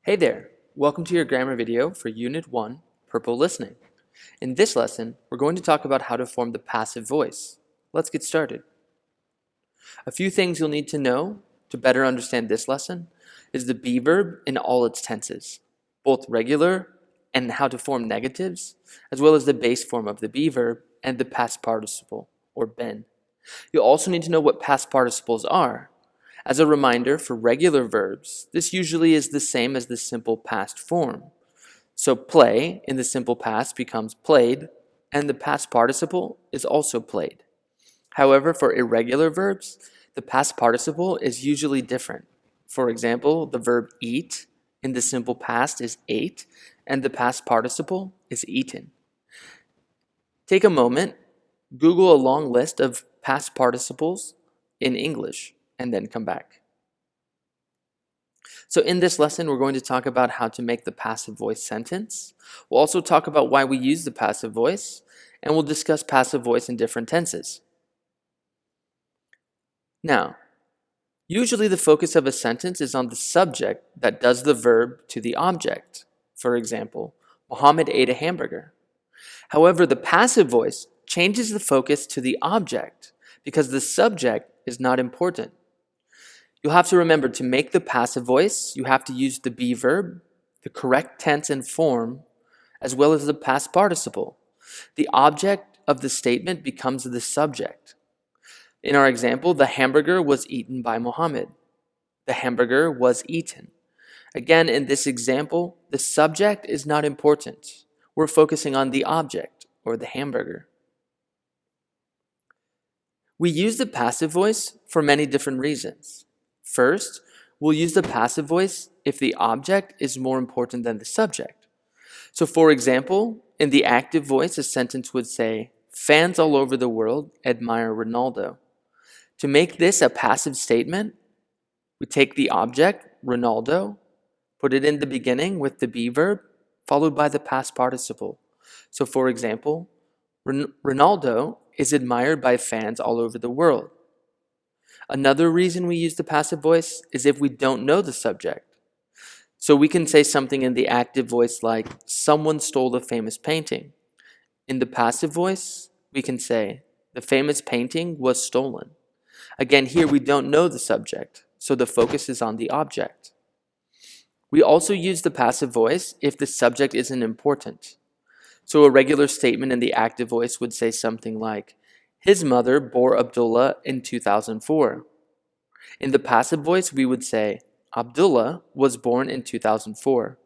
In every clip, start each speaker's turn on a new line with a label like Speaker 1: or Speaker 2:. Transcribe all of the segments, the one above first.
Speaker 1: Hey there! Welcome to your grammar video for Unit 1, Purple Listening. In this lesson, we're going to talk about how to form the passive voice. Let's get started. A few things you'll need to know to better understand this lesson is the be verb in all its tenses, both regular and how to form negatives, as well as the base form of the be verb and the past participle, or been. You'll also need to know what past participles are. As a reminder, for regular verbs, this usually is the same as the simple past form. So play in the simple past becomes played, and the past participle is also played. However, for irregular verbs, the past participle is usually different. For example, the verb eat in the simple past is ate, and the past participle is eaten. Take a moment, Google a long list of past participles in English, and then come back. So in this lesson, we're going to talk about how to make the passive voice sentence. We'll also talk about why we use the passive voice, and we'll discuss passive voice in different tenses. Now, usually the focus of a sentence is on the subject that does the verb to the object. For example, Muhammad ate a hamburger. However, the passive voice changes the focus to the object because the subject is not important. You'll have to remember to make the passive voice, you have to use the be verb, the correct tense and form, as well as the past participle. The object of the statement becomes the subject. In our example, the hamburger was eaten by Muhammad. The hamburger was eaten. Again, in this example, the subject is not important. We're focusing on the object, or the hamburger. We use the passive voice for many different reasons. First, we'll use the passive voice if the object is more important than the subject. So for example, in the active voice, a sentence would say, fans all over the world admire Ronaldo. To make this a passive statement, we take the object, Ronaldo, put it in the beginning with the be verb, followed by the past participle. So for example, Ronaldo is admired by fans all over the world. Another reason we use the passive voice is if we don't know the subject. So we can say something in the active voice like, someone stole a famous painting. In the passive voice, we can say, the famous painting was stolen. Again, here we don't know the subject, so the focus is on the object. We also use the passive voice if the subject isn't important. So a regular statement in the active voice would say something like, his mother bore Abdullah in 2004. In the passive voice, we would say, Abdullah was born in 2004.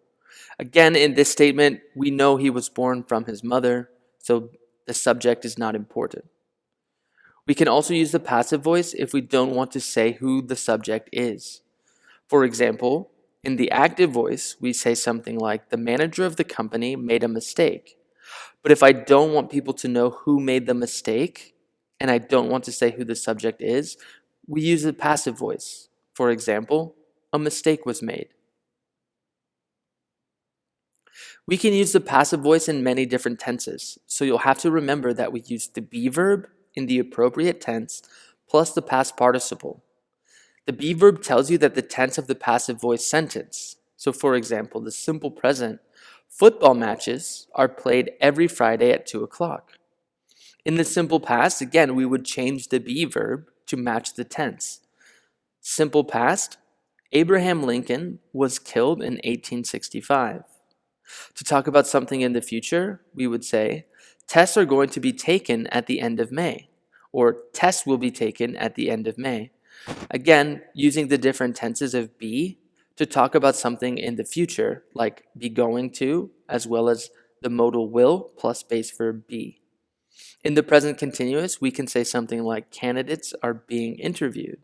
Speaker 1: Again, in this statement, we know he was born from his mother, so the subject is not important. We can also use the passive voice if we don't want to say who the subject is. For example, in the active voice, we say something like, the manager of the company made a mistake. But if I don't want people to know who made the mistake, and I don't want to say who the subject is, we use the passive voice. For example, a mistake was made. We can use the passive voice in many different tenses, so you'll have to remember that we use the be verb in the appropriate tense plus the past participle. The be verb tells you that the tense of the passive voice sentence. So for example, the simple present, football matches are played every Friday at 2 o'clock. In the simple past, again, we would change the be verb to match the tense. Simple past, Abraham Lincoln was killed in 1865. To talk about something in the future, we would say, tests are going to be taken at the end of May, or tests will be taken at the end of May. Again, using the different tenses of be to talk about something in the future, like be going to, as well as the modal will plus base verb be. In the present continuous, we can say something like candidates are being interviewed.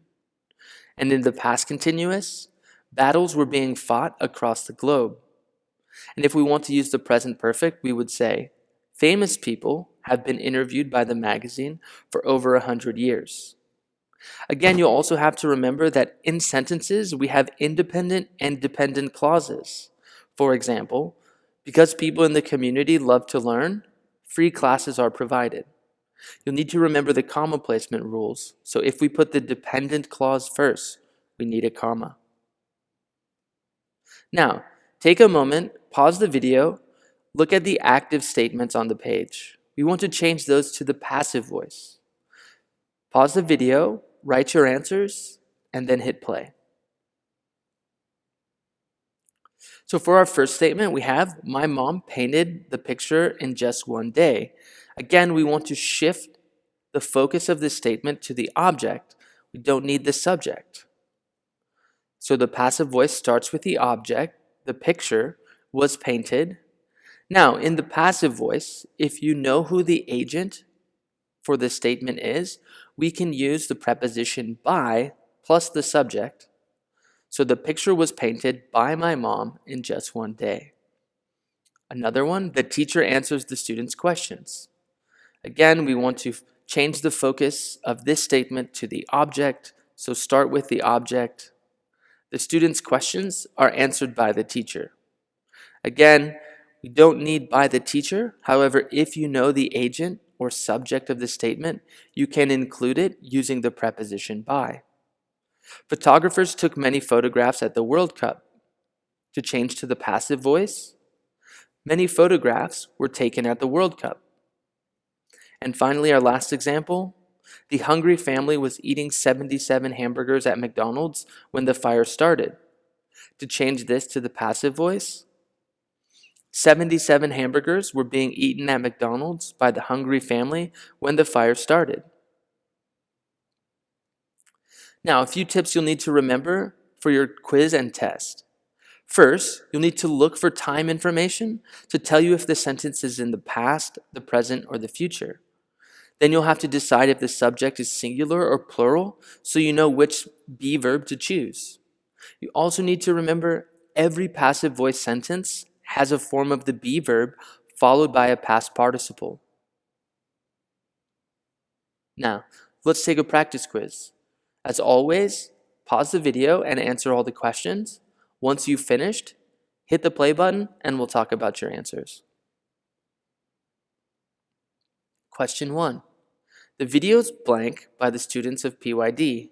Speaker 1: And in the past continuous, battles were being fought across the globe. And if we want to use the present perfect, we would say famous people have been interviewed by the magazine for over 100 years. Again, you'll also have to remember that in sentences, we have independent and dependent clauses. For example, because people in the community love to learn, free classes are provided. You'll need to remember the comma placement rules. So if we put the dependent clause first, we need a comma. Now, Take a moment, pause the video, look at the active statements on the page. We want to change those to the passive voice. Pause the video, write your answers, and then hit play. So for our first statement, we have, my mom painted the picture in just one day. Again, we want to shift the focus of this statement to the object. We don't need the subject. So the passive voice starts with the object. The picture was painted. Now, in the passive voice, if you know who the agent for the statement is, we can use the preposition by plus the subject. So the picture was painted by my mom in just one day. Another one, the teacher answers the student's questions. Again, we want to change the focus of this statement to the object, so start with the object. The student's questions are answered by the teacher. Again, we don't need by the teacher. However, if you know the agent or subject of the statement, you can include it using the preposition by. Photographers took many photographs at the World Cup. To change to the passive voice, many photographs were taken at the World Cup. And finally, our last example, the hungry family was eating 77 hamburgers at McDonald's when the fire started. To change this to the passive voice, 77 hamburgers were being eaten at McDonald's by the hungry family when the fire started. Now, a few tips you'll need to remember for your quiz and test. First, you'll need to look for time information to tell you if the sentence is in the past, the present, or the future. Then you'll have to decide if the subject is singular or plural so you know which be verb to choose. You also need to remember every passive voice sentence has a form of the be verb followed by a past participle. Now, let's take a practice quiz. As always, pause the video and answer all the questions. Once you've finished, hit the play button and we'll talk about your answers. Question 1. The videos blank by the students of PYD.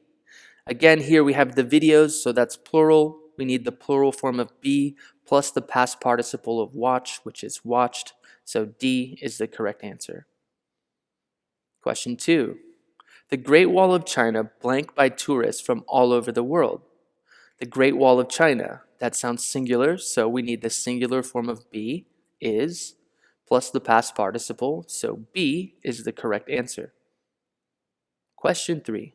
Speaker 1: Again, here we have the videos, so that's plural. We need the plural form of be plus the past participle of watch, which is watched. So D is the correct answer. Question 2. The Great Wall of China blank by tourists from all over the world. The Great Wall of China, that sounds singular, so we need the singular form of be, is, plus the past participle, so B is the correct answer. Question 3.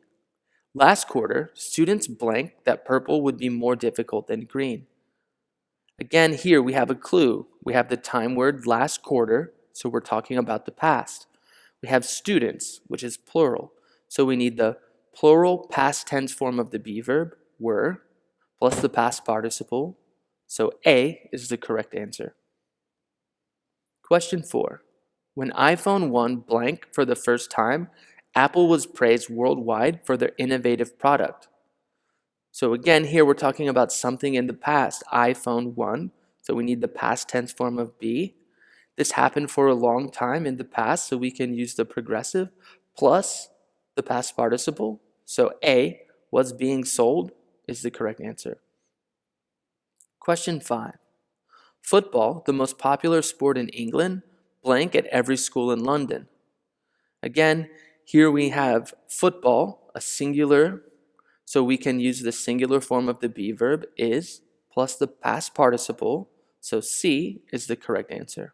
Speaker 1: Last quarter, students blanked that purple would be more difficult than green. Again, here we have a clue. We have the time word last quarter, so we're talking about the past. We have students, which is plural, so we need the plural past tense form of the be verb, were, plus the past participle, so A is the correct answer. Question 4. When iPhone 1 blank for the first time, Apple was praised worldwide for their innovative product. So again, here we're talking about something in the past, iPhone 1, so we need the past tense form of be. This happened for a long time in the past, so we can use the progressive plus the past participle. So A, was being sold, is the correct answer. Question 5. Football, the most popular sport in England, blank at every school in London. Again, here we have football, a singular, so we can use the singular form of the be verb, is, plus the past participle, so C is the correct answer.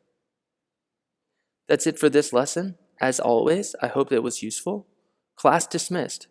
Speaker 1: That's it for this lesson. As always, I hope it was useful. Class dismissed.